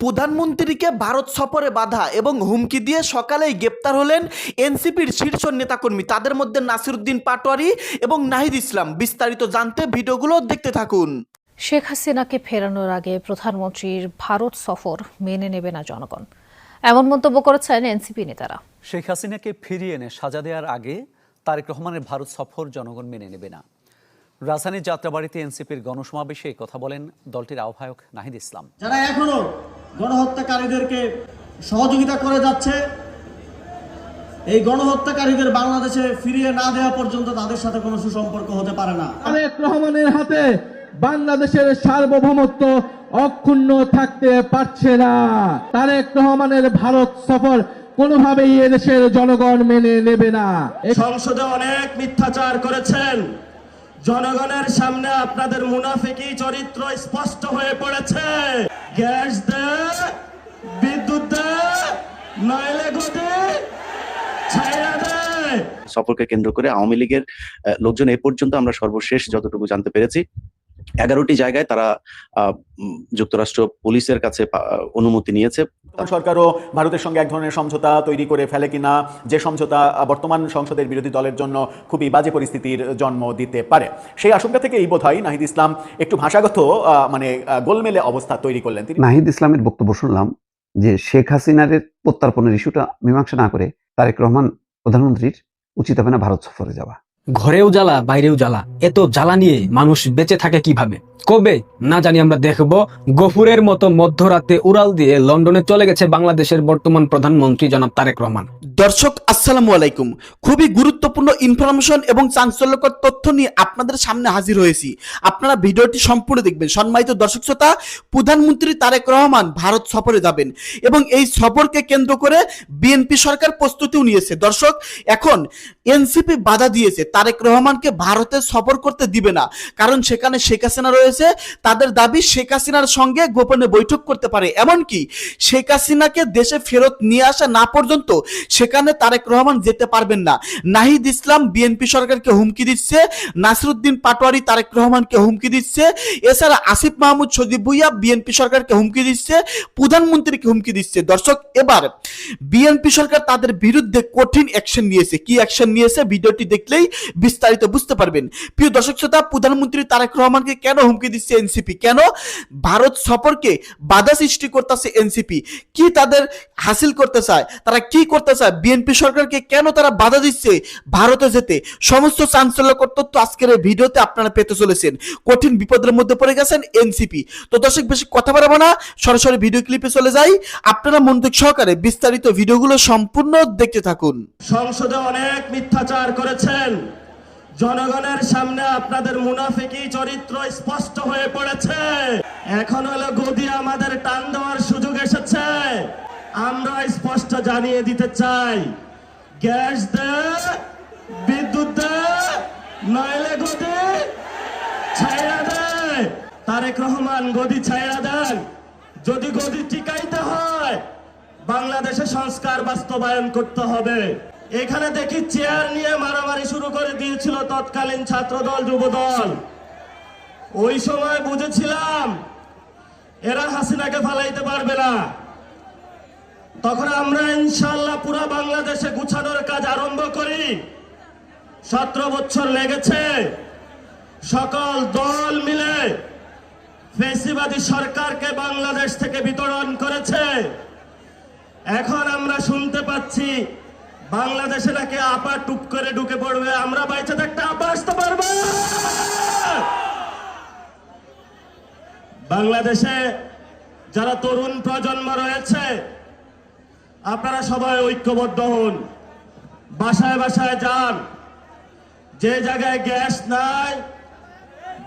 প্রধানমন্ত্রীকে ভারত সফরে বাধা এবং হুমকি দিয়ে সকালেই গ্রেপ্তার হলেন এনসিপির শীর্ষ নেতাকর্মী। তাদের মধ্যে নাসিরউদ্দিন পাটোয়ারি এবং নাহিদ ইসলাম। বিস্তারিত জানতে ভিডিওগুলো দেখতে থাকুন। শেখ হাসিনাকে ফেরানোর আগে প্রধানমন্ত্রীর ভারত সফর মেনে নেবে না জনগণ, এমন মন্তব্য করেছেন এনসিপি নেতারা। শেখ হাসিনাকে ফিরিয়ে এনে সাজা দেওয়ার আগে তারেক রহমানের ভারত সফর জনগণ মেনে নেবে না। রাজধানীর যাত্রাবাড়িতে এনসিপির গণসমাবেশে কথা বলেন দলটির আহ্বায়ক নাহিদ ইসলাম। যারা এখনো গণহত্যাকারীদেরকে সহযোগিতা করে যাচ্ছে, এই গণহত্যাকারীদের বাংলাদেশে ফিরিয়ে না দেওয়া পর্যন্ত তাদের সাথে কোনো সুসম্পর্ক হতে পারে না। তারেক রহমানের হাতে বাংলাদেশের সার্বভৌমত্ব অক্ষুণ্ণ থাকতে পারছে না। তারেক রহমানের ভারত সফর কোনোভাবেই এদেশের জনগণ মেনে নেবে না। সংসদে অনেক মিথ্যাচার করেছেন, জনগণের সামনে আপনাদের মুনাফিকি চরিত্র স্পষ্ট হয়ে পড়েছে। গ্যাস দে, বিদ্যুৎ দে, নইলে গদি ছাইড়া দে। সফরকে কেন্দ্র করে আওয়ামী লীগের লোকজন এ পর্যন্ত আমরা সর্বশেষ যতটুকু জানতে পেরেছি 11টি জায়গায় তারা যুক্তরাষ্ট্র পুলিশের কাছে অনুমতি নিয়েছে। সরকারও ভারতের সঙ্গে এক ধরনের সমঝোতা তৈরি করে ফেলে কিনা, যে সমঝোতা বর্তমান সংসদের বিরোধী দলের জন্য খুবই বাজে পরিস্থিতির জন্ম দিতে পারে, সেই আশঙ্কা থেকে এই বোধহয় নাহিদ ইসলাম একটু ভাষাগত গোলমেলে অবস্থা তৈরি করলেন। নাহিদ ইসলামের বক্তব্য শুনলাম যে শেখ হাসিনার প্রত্যার্পণের ইস্যুটা মীমাংসা না করে তারেক রহমান প্রধানমন্ত্রীর উচিত হবে না ভারত সফরে যাওয়া। ঘরেও জ্বালা বাইরেও জ্বালা, এত জ্বালা নিয়ে মানুষ বেঁচে থাকে কিভাবে কবে না জানি। আমরা দেখব গফুরের মতো মধ্যরাতে উড়াল দিয়ে লন্ডনে চলে গেছে বাংলাদেশের বর্তমান প্রধানমন্ত্রী জনাব তারেক রহমান। দর্শক আসসালামু আলাইকুম। খুবই গুরুত্বপূর্ণ ইনফরমেশন এবং চাঞ্চল্যকর তথ্য নিয়ে আপনাদের সামনে হাজির হয়েছি। আপনারা ভিডিওটি সম্পূর্ণ দেখবেন। সম্মানিত দর্শক শ্রোতা, প্রধানমন্ত্রী তারেক রহমান ভারত সফরে যাবেন এবং এই সফরকে কেন্দ্র করে বিএনপি সরকার প্রস্তুতিও নিয়েছে। দর্শক, এখন এনসিপি বাধা দিয়েছে, তারেক রহমানকে ভারতে সফর করতে দিবে না, কারণ সেখানে শেখ হাসিনা রয়েছে। তাদের দাবি শেখ হাসিনার সঙ্গে গোপনে বৈঠক করতে পারে, এমনকি শেখ হাসিনাকে দেশে ফেরত নিয়ে আসা না পর্যন্ত সেখানে তারেক রহমান যেতে পারবেন না। নাহিদ ইসলাম বিএনপি সরকারকে হুমকি দিচ্ছে, নাসিরউদ্দিন পাটোয়ারি তারেক রহমানকে হুমকি দিচ্ছে, এছাড়া আসিফ মাহমুদ সজীব ভুইয়া বিএনপি সরকারকে হুমকি দিচ্ছে, প্রধানমন্ত্রীকে হুমকি দিচ্ছে। দর্শক, এবার বিএনপি সরকার তাদের বিরুদ্ধে কঠিন অ্যাকশন নিয়েছে। কি অ্যাকশন নিয়েছে ভিডিওটি দেখলেই বিস্তারিত বুঝতে পারবেন। প্রিয় দর্শক শ্রোতা, প্রধানমন্ত্রী তারেক রহমানকে কেন হুমকি দিচ্ছে এনসিপি, কেন ভারত সফরকে বাধা সৃষ্টি করতেছে এনসিপি, কি তাদের হাসিল করতে চায়, তারা কি করতে চায়, বিএনপি সরকারকে কেন তারা বাধা দিচ্ছে ভারতে যেতে, সমস্ত চাঞ্চল্যকর তথ্য আজকের এই ভিডিওতে আপনারা পেতে চলেছেন। কঠিন বিপদের মধ্যে পড়ে গেছেন এনসিপি। তো দর্শক, বেশি কথা বাড়াবো না, সরাসরি ভিডিও ক্লিপে চলে যাই। আপনারা মনোযোগ সহকারে বিস্তারিত ভিডিওগুলো সম্পূর্ণ দেখতে থাকুন। সংসদে অনেক মিথ্যাচার করেছেন, জনগণের সামনে আপনাদের মুনাফিকি চরিত্র স্পষ্ট হয়ে পড়েছে। এখন হলো গদি আমাদের টান দেওয়ার সুযোগ এসেছে। আমরা স্পষ্ট জানিয়ে দিতে চাই, গ্যাস দে, বিদ্যুৎ দে, নইলে গদি ছাইড়া দে। তারেক রহমান গদি ছাইড়া দেন। যদি গদি টিকাইতে হয় বাংলাদেশে সংস্কার বাস্তবায়ন করতে হবে। এখানে দেখি চেয়ার নিয়ে মারামারি শুরু করে দিয়েছিল তৎকালীন ছাত্রদল যুবদল। ওই সময় বুঝেছিলাম এরা হাসিনাকে ফালাইতে পারবে না। তখন আমরা ইনশাআল্লাহ পুরো বাংলাদেশে গুছানোর কাজ আরম্ভ করি। 17 বছর লেগেছে। সকল দল মিলে ফ্যাসিবাদী সরকারকে বাংলাদেশ থেকে বিতরণ করেছে। এখন আমরা শুনতে পাচ্ছি বাংলাদেশে নাকি আপা টুপ করে ঢুকে পড়বে। আমরা বাইচে থাকতে আপা আসতে পারবো। বাংলাদেশে যারা তরুণ প্রজন্ম রয়েছে, আপনারা সবাই ঐক্যবদ্ধ হন, বাসায় বাসায় যান। যে জায়গায় গ্যাস নাই,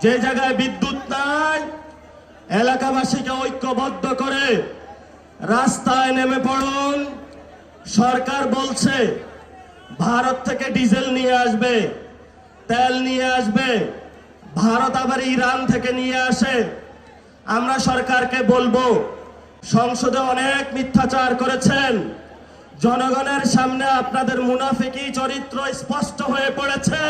যে জায়গায় বিদ্যুৎ নাই, এলাকাবাসীকে ঐক্যবদ্ধ করে রাস্তায় নেমে পড়ুন। সরকার বলছে ভারত থেকে ডিজেল নিয়ে আসবে, তেল নিয়ে আসবে, ভারত আবার ইরান থেকে নিয়ে আসে। আমরা সরকারকে বলবো, সংসদে অনেক মিথ্যাচার করেছেন, জনগণের সামনে আপনাদের মুনাফিকি চরিত্র স্পষ্ট হয়ে পড়েছে।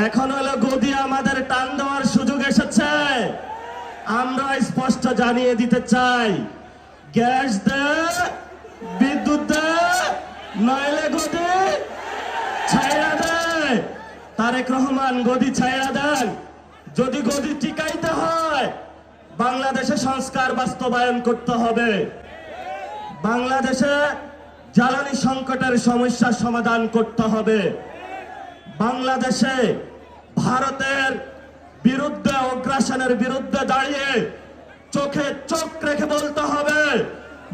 এখন হলো গদি আমাদের টান দেওয়ার সুযোগ এসেছে। আমরা স্পষ্ট জানিয়ে দিতে চাই, গ্যাস দে, বিদ্যুৎ দে, নইলে গদি ছাইড়া দে। তারেক রহমান গদি ছাইড়া দেন। যদি গদি টিকাইতে হয় বাংলাদেশে সংস্কার বাস্তবায়ন করতে হবে। বাংলাদেশে জ্বালানি সংকটের সমস্যার সমাধান করতে হবে। বাংলাদেশে ভারতের বিরুদ্ধে, অগ্রাসনের বিরুদ্ধে দাঁড়িয়ে চোখে চোখ রেখে বলতে হবে,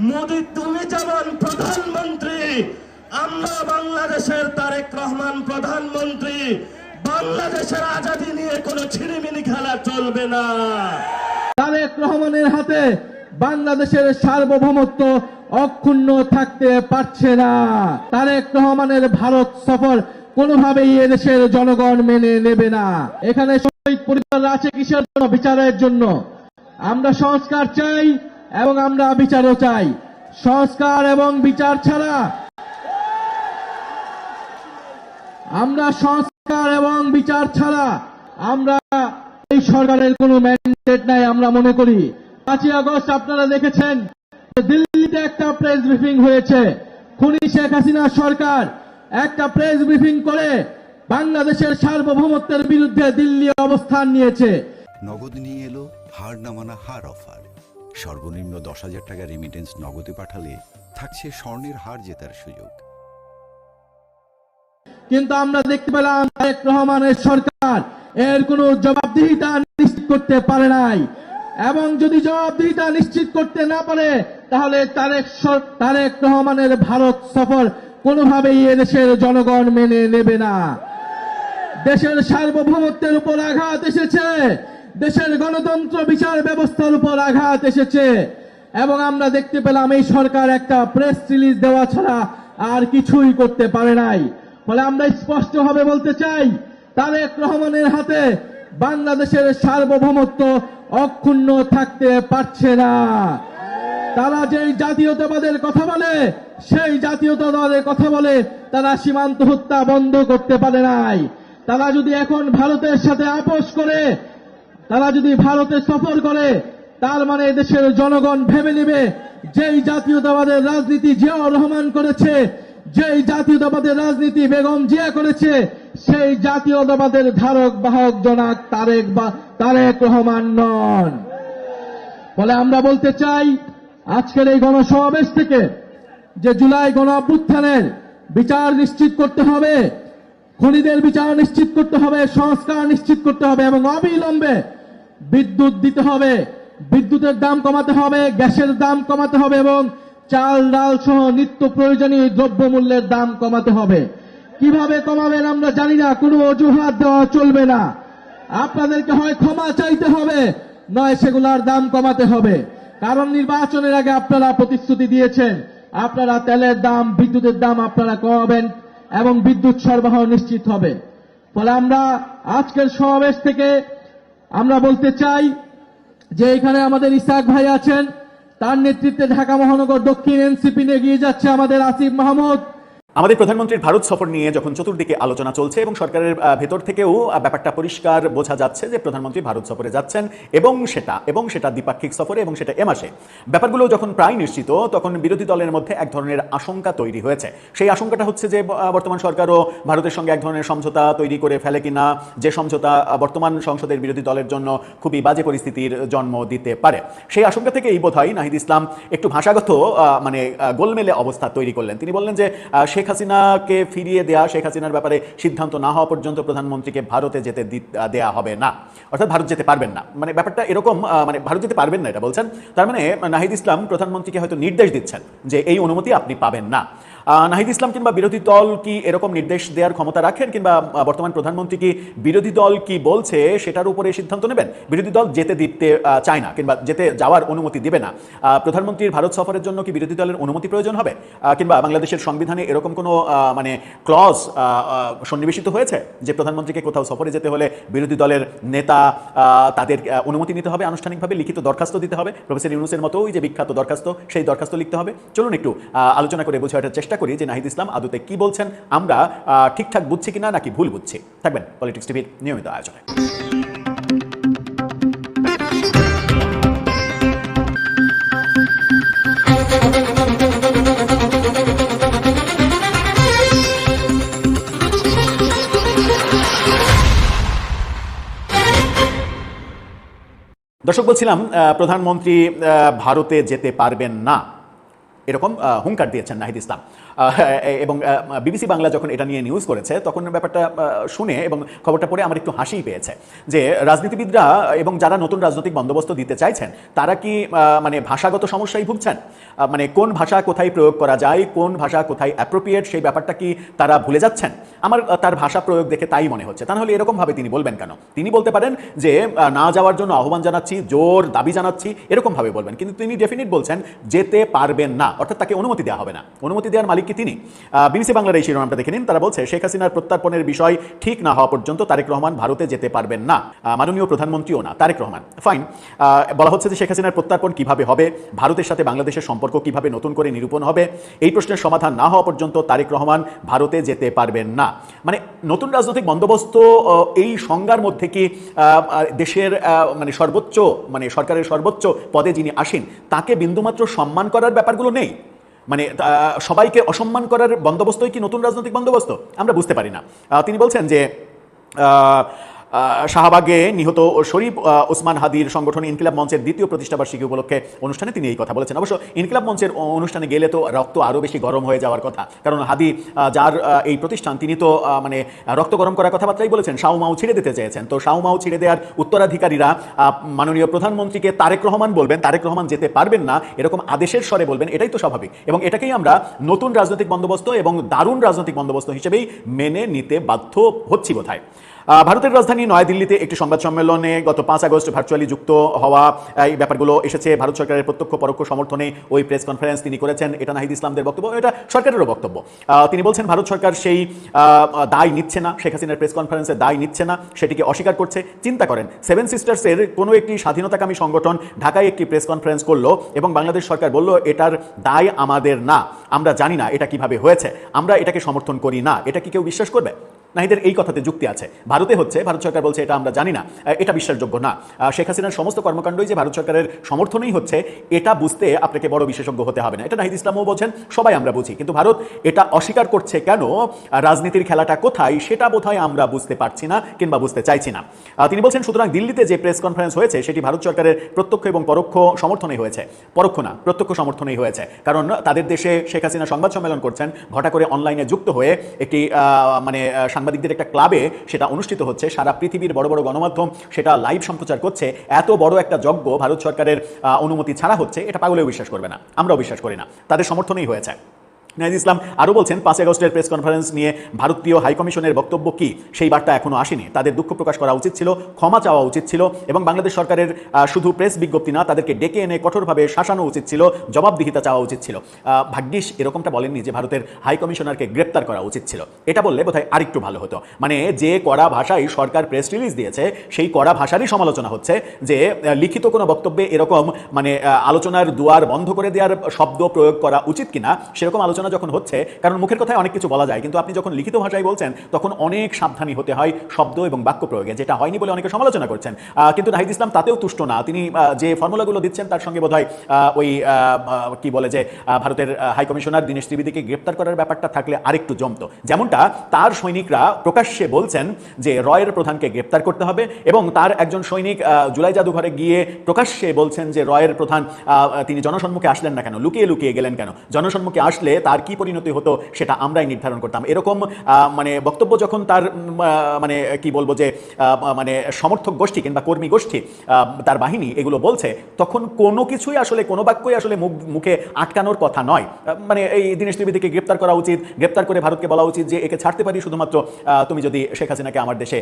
মোদি তুমি যেমন প্রধানমন্ত্রী, আমরা বাংলাদেশের তারেক রহমান প্রধানমন্ত্রী। বাংলাদেশের আজাদী নিয়ে কোনো ছিনিমিনি খেলা চলবে না। তারেক রহমানের হাতে বাংলাদেশের সার্বভৌমত্ব অক্ষুণ্ণ থাকতে পারছে না। তারেক রহমানের ভারত সফর কোনোভাবেই এদেশের জনগণ মেনে নেবে না। এখানে শহীদ পরিবার আছে কিসের জন্য? বিচারের জন্য। আমরা সংস্কার চাই এবং আমরা বিচারও চাই। সংস্কার এবং বিচার ছাড়া আমরা এই সরকারের কোনো ম্যান্ডেট নাই আমরা মনে করি। 5ই আগস্ট আপনারা দেখেছেন দিল্লিতে একটা প্রেস ব্রিফিং হয়েছে। খুনি শেখ হাসিনা সরকার একটা প্রেস ব্রিফিং করে বাংলাদেশের সার্বভৌমত্বের বিরুদ্ধে দিল্লি অবস্থান নিয়েছে। নগদ নিয়ে এলো হার না মানা হার অফার। সর্বনিম্ন 10,000 টাকা রেমিটেন্স নগদে পাঠালে থাকছে স্বর্ণের হার জেতার সুযোগ। কিন্তু আমরা দেখতে পেলাম তারেক রহমানের সরকার এর কোনো জবাবদিহিতা নিশ্চিত করতে পারে নাই, এবং যদি জবাবদিহিতা নিশ্চিত করতে না পারে তাহলে তারেক রহমানের ভারত সফর কোনোভাবেই এদেশের জনগণ মেনে নেবে না। দেশের সার্বভৌমত্বের উপর আঘাত এসেছে, দেশের গণতন্ত্র বিচার ব্যবস্থার উপর আঘাত এসেছে, এবং আমরা দেখতে পেলাম এই সরকার একটা প্রেস রিলিজ দেওয়া ছাড়া আর কিছুই করতে পারে নাই। ফলে আমরা স্পষ্টভাবে বলতে চাই, তারেক রহমানের হাতে বাংলাদেশের সার্বভৌমত্ব অক্ষুণ্ণ থাকতে পারছে না। তারা যেই জাতীয়তাবাদের কথা বলে, সেই জাতীয়তাবাদের কথা বলে তারা সীমান্ত হত্যা বন্ধ করতে পারে নাই। তারা যদি এখন ভারতের সাথে আপোষ করে, তারা যদি ভারতে সফর করে, তার মানে দেশের জনগণ ভেবে নেবে যেই জাতীয়তাবাদের রাজনীতি জিয়াউর রহমান করেছে, যেই জাতীয়তাবাদের রাজনীতি বেগম জিয়া করেছে, সেই জাতীয়তাবাদের ধারক বাহক জনাক তারেক রহমান নন। ফলে আমরা বলতে চাই, আজকের এই গণসমাবেশ থেকে যে জুলাই গণ অভ্যুত্থানের বিচার নিশ্চিত করতে হবে, খুনিদের বিচার নিশ্চিত করতে হবে, সংস্কার নিশ্চিত করতে হবে, এবং অবিলম্বে বিদ্যুৎ দিতে হবে, বিদ্যুতের দাম কমাতে হবে, গ্যাসের দাম কমাতে হবে, এবং চাল ডাল সহ নিত্য প্রয়োজনীয় দ্রব্যমূল্যের দাম কমাতে হবে। কিভাবে কমাবেন আমরা জানি না, কোনো অজুহাত দেওয়া চলবে না। আপনাদেরকে হয় ক্ষমা চাইতে হবে, নয় সেগুলার দাম কমাতে হবে। কারণ নির্বাচনের আগে আপনারা প্রতিশ্রুতি দিয়েছেন আপনারা তেলের দাম, বিদ্যুতের দাম আপনারা কমাবেন এবং বিদ্যুৎ সরবরাহ নিশ্চিত হবে। ফলে আমরা আজকের সমাবেশ থেকে আমরা বলতে চাই যে এখানে আমাদের ইসাক ভাই আছেন, তার নেতৃত্বে ঢাকা মহানগর দক্ষিণ এনসিপি নিয়ে এগিয়ে যাচ্ছে আমাদের আসিফ মাহমুদ। আমাদের প্রধানমন্ত্রীর ভারত সফর নিয়ে যখন চতুর্দিকে আলোচনা চলছে এবং সরকারের ভেতর থেকেও ব্যাপারটা পরিষ্কার বোঝা যাচ্ছে যে প্রধানমন্ত্রী ভারত সফরে যাচ্ছেন, এবং সেটা দ্বিপাক্ষিক সফরে, এবং সেটা এ মাসে, ব্যাপারগুলো যখন প্রায় নিশ্চিত, তখন বিরোধী দলের মধ্যে এক ধরনের আশঙ্কা তৈরি হয়েছে। সেই আশঙ্কাটা হচ্ছে যে বর্তমান সরকারও ভারতের সঙ্গে এক ধরনের সমঝোতা তৈরি করে ফেলে কিনা, যে সমঝোতা বর্তমান সংসদের বিরোধী দলের জন্য খুবই বাজে পরিস্থিতির জন্ম দিতে পারে। সেই আশঙ্কা থেকে এই বোধহয় নাহিদ ইসলাম একটু ভাষাগত গোলমেলে অবস্থা তৈরি করলেন। তিনি বললেন যে শেখ হাসিনাকে ফিরিয়ে দেয়া, শেখ হাসিনার ব্যাপারে সিদ্ধান্ত না হওয়া পর্যন্ত প্রধানমন্ত্রীকে ভারতে যেতে দেয়া হবে না, অর্থাৎ ভারত যেতে পারবেন না। ব্যাপারটা এরকম, ভারত যেতে পারবেন না এটা বলছেন। তার মানে নাহিদ ইসলাম প্রধানমন্ত্রীকে হয়তো নির্দেশ দিচ্ছেন যে এই অনুমতি আপনি পাবেন না। নাহিদ ইসলাম কিংবা বিরোধী দল কি এরকম নির্দেশ দেওয়ার ক্ষমতা রাখেন, কিংবা বর্তমান প্রধানমন্ত্রী কি বিরোধী দল কি বলছে সেটার উপরে সিদ্ধান্ত নেবেন? বিরোধী দল যেতে দিতে চায় না কিংবা যেতে যাওয়ার অনুমতি দিবে না, প্রধানমন্ত্রীর ভারত সফরের জন্য কি বিরোধী দলের অনুমতি প্রয়োজন হবে? কিংবা বাংলাদেশের সংবিধানে এরকম কোনো ক্লজ সন্নিবেশিত হয়েছে যে প্রধানমন্ত্রীকে কোথাও সফরে যেতে হলে বিরোধী দলের নেতা তাদের অনুমতি নিতে হবে, আনুষ্ঠানিকভাবে লিখিত দরখাস্ত দিতে হবে, প্রফেসর ইউনূসের মতো ওই যে বিখ্যাত দরখাস্ত, সেই দরখাস্ত লিখতে হবে? চলুন একটু আলোচনা করে বোঝার চেষ্টা করি যে নাহিদ ইসলাম আদতে কি বলছেন, আমরা ঠিকঠাক বুঝছি কিনা নাকি ভুল বুঝছি। থাকবেন পলিটিক্স টিভির নিয়মিত আয়োজনে। দর্শক, বলছিলাম প্রধানমন্ত্রী ভারতে যেতে পারবেন না এরকম হুঙ্কার দিয়েছেন নাহিদ ইসলাম। এবং বিবিসি বাংলা যখন এটা নিয়ে নিউজ করেছে তখন ব্যাপারটা শুনে এবং খবরটা পড়ে আমার একটু হাসিই পেয়েছে যে রাজনীতিবিদরা এবং যারা নতুন রাজনৈতিক বন্দোবস্ত দিতে চাইছেন তারা কি মানে ভাষাগত সমস্যায় ভুগছেন? মানে কোন ভাষা কোথায় প্রয়োগ করা যায়, কোন ভাষা কোথায় অ্যাপ্রোপ্রিয়েট, সেই ব্যাপারটা কি তারা ভুলে যাচ্ছেন? আমার তার ভাষা প্রয়োগ দেখে তাই মনে হচ্ছে। তা নাহলে এরকমভাবে তিনি বলবেন কেন? তিনি বলতে পারেন যে না যাওয়ার জন্য আহ্বান জানাচ্ছি, জোর দাবি জানাচ্ছি, এরকমভাবে বলবেন, কিন্তু তিনি ডেফিনিট বলছেন যেতে পারবেন না, অর্থাৎ তাকে অনুমতি দেওয়া হবে না। অনুমতি দেওয়ার মালিক কি তিনি? বিবিসি বাংলার এই শিরোনামটা দেখে নিন। তারা বলছে শেখ হাসিনার প্রত্যর্পণের বিষয় ঠিক না হওয়া পর্যন্ত তারেক রহমান ভারতে যেতে পারবেন না, মাননীয় প্রধানমন্ত্রীও না, তারেক রহমান। ফাইন। বলা হচ্ছে যে শেখ হাসিনার প্রত্যর্পণ কিভাবে হবে, ভারতের সাথে বাংলাদেশের সম্পর্ক কিভাবে নতুন করে নিরূপণ হবে, এই প্রশ্নের সমাধান না হওয়া পর্যন্ত তারেক রহমান ভারতে যেতে পারবেন না। মানে নতুন রাজনৈতিক বন্দোবস্ত এই সংজ্ঞার মধ্যে কি দেশের মানে সর্বোচ্চ, মানে সরকারের সর্বোচ্চ পদে যিনি আসেন তাকে বিন্দুমাত্র সম্মান করার ব্যাপারগুলো নেই? মানে সবাইকে অসম্মান করার বন্দোবস্তই কি নতুন রাজনৈতিক বন্দোবস্ত? আমরা বুঝতে পারি না। তিনি বলছেন যে শাহবাগে নিহত শরীফ ওসমান হাদির সংগঠন ইনকিলাব মঞ্চের দ্বিতীয় প্রতিষ্ঠাবার্ষিকী উপলক্ষে অনুষ্ঠানে তিনি এই কথা বলেছেন। অবশ্য ইনকিলাব মঞ্চের অনুষ্ঠানে গেলে তো রক্ত আরও বেশি গরম হয়ে যাওয়ার কথা, কারণ হাদি যার এই প্রতিষ্ঠান তিনি তো মানে রক্ত গরম করার কথাবার্তাই বলেছেন, সাউমাউ ছিঁড়ে দিতে চেয়েছেন। তো সাউমাউ ছিঁড়ে দেওয়ার উত্তরাধিকারীরা মাননীয় প্রধানমন্ত্রীকে তারেক রহমান বলবেন, তারেক রহমান যেতে পারবেন না এরকম আদেশের স্বরে বলবেন, এটাই তো স্বাভাবিক। এবং এটাকেই আমরা নতুন রাজনৈতিক বন্দোবস্ত এবং দারুণ রাজনৈতিক বন্দোবস্ত হিসেবেই মেনে নিতে বাধ্য হচ্ছি বোধহয়। ভারতের রাজধানী নয়াদিল্লিতে একটি সংবাদ সম্মেলনে গত 5 আগস্ট ভার্চুয়ালি যুক্ত হওয়া এই ব্যাপারগুলো এসেছে। ভারত সরকারের প্রত্যক্ষ পরোক্ষ সমর্থনে ওই প্রেস কনফারেন্স তিনি করেছেন। এটা নাহিদ ইসলামদের বক্তব্য, এটা সরকারেরও বক্তব্য। তিনি বলছেন ভারত সরকার সেই দায় নিচ্ছে না, শেখ হাসিনার প্রেস কনফারেন্সের দায় নিচ্ছে না, সেটিকে অস্বীকার করছে। চিন্তা করেন, 7 সিস্টার্সের কোনো একটি স্বাধীনতাকামী সংগঠন ঢাকায় একটি প্রেস কনফারেন্স করলো এবং বাংলাদেশ সরকার বলল এটার দায় আমাদের না, আমরা জানি না এটা কিভাবে হয়েছে, আমরা এটাকে সমর্থন করি না। এটা কি কেউ বিশ্বাস করবে? নাহিদের এই কথাতে যুক্তি আছে। ভারতে হচ্ছে, ভারত সরকার বলছে এটা আমরা জানি না, এটা বিশ্বাসযোগ্য না। শেখ হাসিনার সমস্ত কর্মকাণ্ডই যে ভারত সরকারের সমর্থনেই হচ্ছে এটা বুঝতে আপনাকে বড় বিশেষজ্ঞ হতে হবে না। এটা নাহিদ ইসলামও বোঝেন, সবাই আমরা বুঝি, কিন্তু ভারত এটা অস্বীকার করছে কেন, রাজনীতির খেলাটা কোথায় সেটা বোধহয় আমরা বুঝতে পারছি না কিংবা বুঝতে চাইছি না। তিনি বলছেন সুতরাং দিল্লিতে যে প্রেস কনফারেন্স হয়েছে সেটি ভারত সরকারের প্রত্যক্ষ এবং পরোক্ষ সমর্থনেই হয়েছে। পরোক্ষ না, প্রত্যক্ষ সমর্থনেই হয়েছে, কারণ তাদের দেশে শেখ হাসিনা সংবাদ সম্মেলন করছেন, ঘটা করে অনলাইনে যুক্ত হয়ে একটি মানে সাংবাদিকদের একটা ক্লাবে সেটা অনুষ্ঠিত হচ্ছে, সারা পৃথিবীর বড় বড় গণমাধ্যম সেটা লাইভ সম্প্রচার করছে। এত বড় একটা যজ্ঞ ভারত সরকারের অনুমতি ছাড়া হচ্ছে, এটা পাগলেও বিশ্বাস করবে না, আমরাও বিশ্বাস করি না, তাদের সমর্থনেই হয়েছে। নাহিদ ইসলাম আরও বলছেন 5 আগস্টের প্রেস কনফারেন্স নিয়ে ভারতীয় হাইকমিশনের বক্তব্য কি, সেই বার্তা এখনও আসেনি। তাদের দুঃখ প্রকাশ করা উচিত ছিল, ক্ষমা চাওয়া উচিত ছিল এবং বাংলাদেশ সরকারের শুধু প্রেস বিজ্ঞপ্তি না, তাদেরকে ডেকে এনে কঠোরভাবে শাসানো উচিত ছিল, জবাবদিহিতা চাওয়া উচিত ছিল। ভাগ্যিস এরকমটা বলেননি যে ভারতের হাইকমিশনারকে গ্রেপ্তার করা উচিত ছিল, এটা বললে বোধহয় আরেকটু ভালো হতো। মানে যে কড়া ভাষায় সরকার প্রেস রিলিজ দিয়েছে সেই কড়া ভাষারই সমালোচনা হচ্ছে, যে লিখিত কোনো বক্তব্যে এরকম মানে আলোচনার দুয়ার বন্ধ করে দেওয়ার শব্দ প্রয়োগ করা উচিত কিনা সেরকম আলোচনা যখন হচ্ছে, কারণ মুখের কথায় অনেক কিছু বলা যায়, কিন্তু আপনি যখন লিখিত ভাষায় বলছেন তখন অনেক সাবধানী হতে হয় শব্দ এবং বাক্য প্রয়োগে, যেটা হয়নি বলে অনেকে সমালোচনা করছেন। কিন্তু নাহিদ ইসলাম তাতেও তুষ্ট না, তিনি যে ফর্মুলাগুলো দিচ্ছেন তার সঙ্গে বোধহয় ওই কি বলে যে ভারতের হাইকমিশনার দীনেশ ত্রিবেদীকে গ্রেপ্তার করার ব্যাপারটা থাকলে আরেকটু জমতো। যেমনটা তার সৈনিকরা প্রকাশ্যে বলছেন যে রয়ের প্রধানকে গ্রেপ্তার করতে হবে, এবং তার একজন সৈনিক জুলাই জাদুঘরে গিয়ে প্রকাশ্যে বলছেন যে রয়ের প্রধান তিনি জনসম্মুখে আসলেন না কেন, লুকিয়ে লুকিয়ে গেলেন কেন, জনসম্মুখে আসলে তার কি পরিণতি হতো সেটা আমরাই নির্ধারণ করতাম। এরকম মানে বক্তব্য যখন তার মানে কি বলবো যে মানে সমর্থক গোষ্ঠী কিংবা কর্মী গোষ্ঠী, তার বাহিনী এগুলো বলছে, তখন কোনো কিছুই আসলে কোনো বাক্যই আসলে মুখে আটকানোর কথা নয়। মানে এই দীনেশ ত্রিবেদীকে গ্রেপ্তার করা উচিত, গ্রেপ্তার করে ভারতকে বলা উচিত যে একে ছাড়তে পারি শুধুমাত্র তুমি যদি শেখ হাসিনাকে আমার দেশে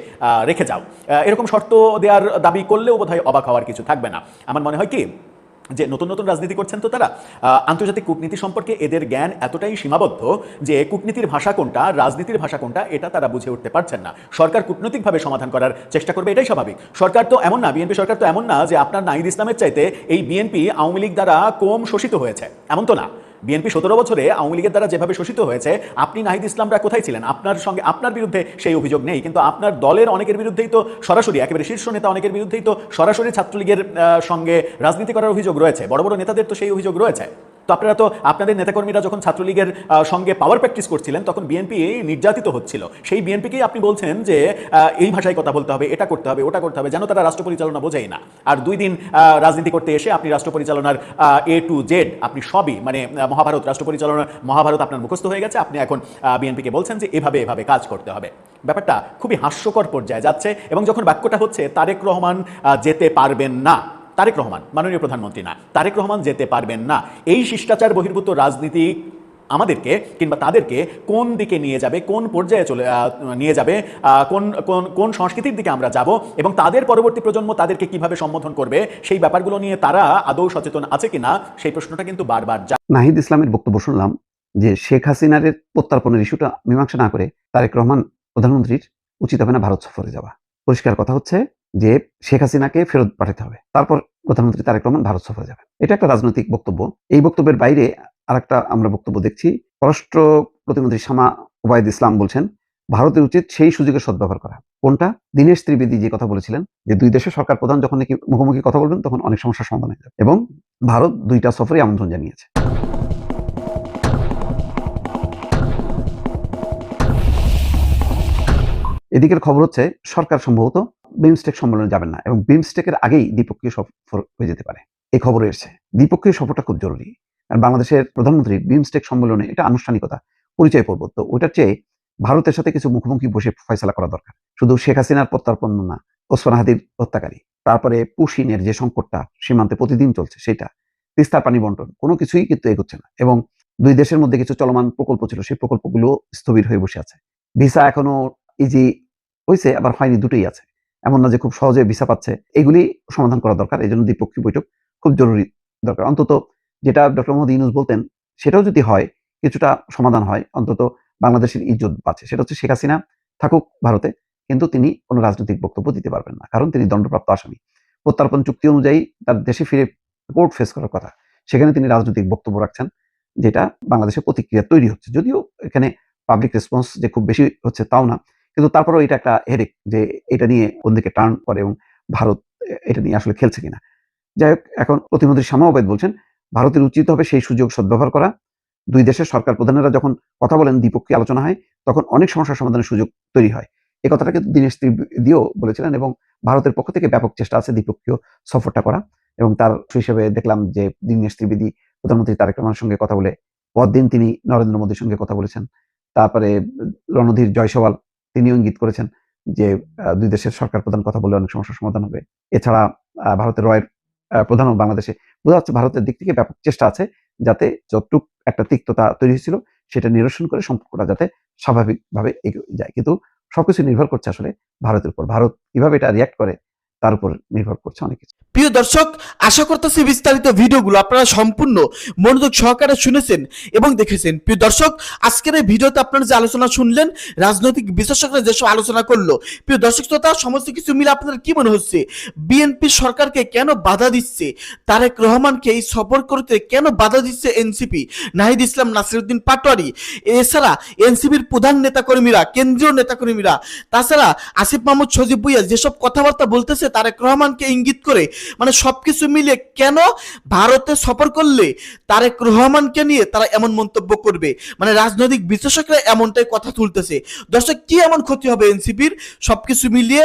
রেখে যাও। এরকম শর্ত দেওয়ার দাবি করলেও বোধহয় অবাক হওয়ার কিছু থাকবে না। আমার মনে হয় কি যে নতুন নতুন রাজনীতি করছেন তো তারা, আন্তর্জাতিক কূটনীতি সম্পর্কে এদের জ্ঞান এতটাই সীমাবদ্ধ যে কূটনীতির ভাষা কোনটা, রাজনীতির ভাষা কোনটা এটা তারা বুঝে উঠতে পারছেন না। সরকার কূটনৈতিকভাবে সমাধান করার চেষ্টা করবে, এটাই স্বাভাবিক। সরকার তো এমন না, বিএনপি সরকার তো এমন না যে আপনার নাহিদ ইসলামের চাইতে এই বিএনপি আওয়ামী লীগ দ্বারা কম শোষিত হয়েছে, এমন তো না। বিএনপি 17 বছরে আওয়ামী লীগের দ্বারা যেভাবে শোষিত হয়েছে, আপনি নাহিদ ইসলামরা কোথায় ছিলেন? আপনার সঙ্গে, আপনার বিরুদ্ধে সেই অভিযোগ নেই, কিন্তু আপনার দলের অনেকের বিরুদ্ধেই তো সরাসরি, একেবারে শীর্ষ নেতা অনেকের বিরুদ্ধেই তো সরাসরি ছাত্রলীগের সঙ্গে রাজনীতি করার অভিযোগ রয়েছে, বড় বড় নেতাদের তো সেই অভিযোগ রয়েছে। তো আপনারা তো আপনাদের নেতাকর্মীরা যখন ছাত্রলীগের সঙ্গে পাওয়ার প্র্যাকটিস করছিলেন তখন বিএনপি নির্যাতিত হচ্ছিল। সেই বিএনপিকেই আপনি বলছেন যে এই ভাষায় কথা বলতে হবে, এটা করতে হবে, ওটা করতে হবে, যেন তারা রাষ্ট্র পরিচালনা বোঝেই না। আর 2 দিন রাজনীতি করতে এসে আপনি রাষ্ট্র পরিচালনার A to Z আপনি সবই মানে মহাভারত, রাষ্ট্র পরিচালনার মহাভারত আপনার মুখস্থ হয়ে গেছে। আপনি এখন বিএনপিকে বলছেন যে এভাবে কাজ করতে হবে। ব্যাপারটা খুবই হাস্যকর পর্যায়ে যাচ্ছে। এবং যখন বাক্যটা হচ্ছে তারেক রহমান যেতে পারবেন না, তারেক রহমান মাননীয় প্রধানমন্ত্রী না, তারেক রহমান যেতে পারবেন না, এই শিষ্টাচার বহির্ভূত রাজনীতি আমাদেরকে কিংবা তাদেরকে কোন দিকে নিয়ে যাবে, কোন পর্যায়ে নিয়ে যাবে, কোন সংস্কৃতির দিকে আমরা যাব এবং তাদের পরবর্তী প্রজন্ম তাদেরকে কিভাবে সম্বোধন করবে, সেই ব্যাপারগুলো নিয়ে তারা আদৌ সচেতন আছে কিনা, সেই প্রশ্নটা কিন্তু বারবার নাহিদ ইসলামের বক্তব্য শুনলাম যে শেখ হাসিনার প্রত্যার্পণের ইস্যুটা মীমাংসা না করে তারেক রহমান প্রধানমন্ত্রীর উচিত হবে না ভারত সফরে যাওয়া। পরিষ্কার কথা হচ্ছে যে শেখ হাসিনাকে ফেরত পাঠাতে হবে, তারপর প্রধানমন্ত্রী তারেক রহমান ভারত সফরে যাবেন। এটা একটা রাজনৈতিক বক্তব্য। এই বক্তব্যের বাইরে আরেকটা আমরা বক্তব্য দেখছি, পররাষ্ট্র প্রতিমন্ত্রী শামা ওবায়দ ইসলাম বলছেন ভারতের উচিত সেই সুযোগের সদ্ব্যবহার করা। কোনটা? দীনেশ ত্রিবেদী যে কথা বলেছিলেন যে 2 দেশের সরকার প্রধান যখন নাকি মুখোমুখি কথা বলবেন তখন অনেক সমস্যার সমাধান হয়ে যাবে, এবং ভারত 2টা সফরে আমন্ত্রণ জানিয়েছে। এদিকের খবর হচ্ছে সরকার সম্ভবত বিমস্টেক সম্মেলনে যাবেন না এবং বিমস্টেকের আগেই দ্বিপক্ষীয় সফর হয়ে যেতে পারে। এই খবরে এসেছে দ্বিপক্ষীয় সফরটা খুব জরুরি, কারণ বাংলাদেশের প্রধানমন্ত্রী বিমস্টেক সম্মেলনে এটা আনুষ্ঠানিকতা, পরিচয় পর্ব। তো ওইটার চেয়ে ভারতের সাথে কিছু মুখোমুখি বসে ফয়সালা করা দরকার। শুধু শেখ হাসিনার প্রত্যার্পণ না, ওসমান হাদির হত্যাকারী, তারপরে পুশিনের যে সংকটটা সীমান্তে প্রতিদিন চলছে সেটা, তিস্তার পানি বন্টন, কোনো কিছুই কিন্তু এগোচ্ছে না। এবং 2 দেশের মধ্যে কিছু চলমান প্রকল্প ছিল, সেই প্রকল্পগুলো স্থবির হয়ে বসে আছে। ভিসা এখনো ইজি হয়েছে আবার হয়নি, দুটোই আছে, এমন না যে খুব সহজে ভিসা পাচ্ছে। এগুলি সমাধান করা দরকার। এই জন্য দ্বিপক্ষীয় বৈঠক খুব জরুরি দরকার। অন্তত যেটা ডক্টর মোহাম্মদ ইউনূস বলতেন সেটাও যদি হয়, কিছুটা সমাধান হয়, অন্তত বাংলাদেশের ইজ্জত বাঁচে। সেটা হচ্ছে শেখ হাসিনা থাকুক ভারতে, কিন্তু তিনি কোনো রাজনৈতিক বক্তব্য দিতে পারবেন না, কারণ তিনি দণ্ডপ্রাপ্ত আসামি। প্রত্যার্পণ চুক্তি অনুযায়ী তার দেশে ফিরে কোর্ট ফেস করার কথা, সেখানে তিনি রাজনৈতিক বক্তব্য রাখছেন, যেটা বাংলাদেশের প্রতিক্রিয়া তৈরি হচ্ছে। যদিও এখানে পাবলিক রেসপন্স যে খুব বেশি হচ্ছে তাও না, কিন্তু তারপরেও এটা একটা হেডেক যে এটা নিয়ে কোন দিকে টার্ন করে এবং ভারত এটা নিয়ে আসলে খেলছে কিনা। যাই হোক, এখন প্রতিমন্ত্রী শামা ওবায়দ বলছেন ভারতের উচিত হবে সেই সুযোগ সদ্ব্যবহার করা। 2 দেশের সরকার প্রধানেরা যখন কথা বলেন, দ্বিপক্ষীয় আলোচনা হয়, তখন অনেক সমস্যার সমাধানের সুযোগ তৈরি হয়। এই কথাটা কিন্তু দীনেশ ত্রিবেদীও বলেছিলেন এবং ভারতের পক্ষ থেকে ব্যাপক চেষ্টা আছে দ্বিপক্ষীয় সফরটা করা। এবং তার হিসেবে দেখলাম যে দীনেশ ত্রিবেদী প্রধানমন্ত্রী তারেক রহমানের সঙ্গে কথা বলে, পরদিন তিনি নরেন্দ্র মোদীর সঙ্গে কথা বলেছেন। তারপরে রণধীর জয়সওয়াল তিনিও ইঙ্গিত করেছেন যে 2 দেশের সরকার প্রধান কথা বলে অনেক সমস্যার সমাধান হবে। এছাড়া ভারতের রয়ের প্রধানও বাংলাদেশে, বোঝা যাচ্ছে ভারতের দিক থেকে ব্যাপক চেষ্টা আছে যাতে যতটুক একটা তিক্ততা তৈরি হয়েছিল সেটা নিরসন করে সম্পর্কটা যাতে স্বাভাবিকভাবে এগিয়ে যায়। কিন্তু সবকিছু নির্ভর করছে আসলে ভারতের উপর। ভারত কিভাবে এটা রিয়াক্ট করে তার উপর নির্ভর করছে অনেক কিছু। প্রিয় দর্শক, আশা করতেছি বিস্তারিত ভিডিওগুলো আপনারা সম্পূর্ণ মনোযোগ সহকারে শুনেছেন এবং দেখেছেন। প্রিয় দর্শক, আজকের এই ভিডিওতে আপনারা যে আলোচনা শুনলেন, রাজনৈতিক বিশ্লেষকরা যেসব আলোচনা করলো, প্রিয় দর্শক শ্রোতা, সমস্ত কিছু মিলে আপনাদের কি মনে হচ্ছে? বিএনপি সরকারকে কেন বাধা দিচ্ছে? তারেক রহমানকে এই সফর করতে কেন বাধা দিচ্ছে এনসিপি, নাহিদ ইসলাম, নাসিরউদ্দিন পাটোয়ারি, এছাড়া এনসিপির প্রধান নেতাকর্মীরা, কেন্দ্রীয় নেতাকর্মীরা, তাছাড়া আসিফ মাহমুদ সজীব ভুঁইয়া যেসব কথাবার্তা বলতেছে তারেক রহমানকে ইঙ্গিত করে, মানে সবকিছু মিলে কেন ভারতে সফর করলে তারেক রহমানকে নিয়ে তারা এমন মন্তব্য করবে? মানে রাজনৈতিক বিশ্লেষকরা এমনটাই কথা তুলতেছে। দর্শক, কি এমন ক্ষতি হবে এনসিপির? সবকিছু মিলিয়ে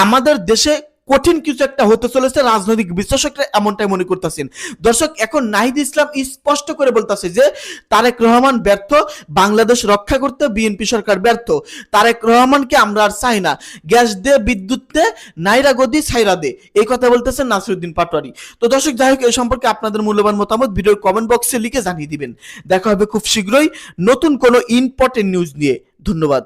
আমাদের দেশে কঠিন কিছু একটা হতে চলেছে, রাজনৈতিক বিশ্লেষকরা এমনটাই মনে করতেছেন। দর্শক, এখন নাহিদ ইসলাম স্পষ্ট করে বলতেছে যে তারেক রহমান ব্যর্থ, বাংলাদেশ রক্ষা করতে বিএনপি সরকার ব্যর্থ। তারেক রহমানকে আমরা আর চাই না, গ্যাস দে, বিদ্যুৎ দে, নাইরা গদি ছাইরা দে, এই কথা বলতেছেন নাসিরউদ্দিন পাটোয়ারি। তো দর্শক, যাই হোক, এই সম্পর্কে আপনাদের মূল্যবান মতামত ভিডিওর কমেন্ট বক্সে লিখে জানিয়ে দিবেন। দেখা হবে খুব শীঘ্রই নতুন কোনো ইম্পর্টেন্ট নিউজ নিয়ে। ধন্যবাদ।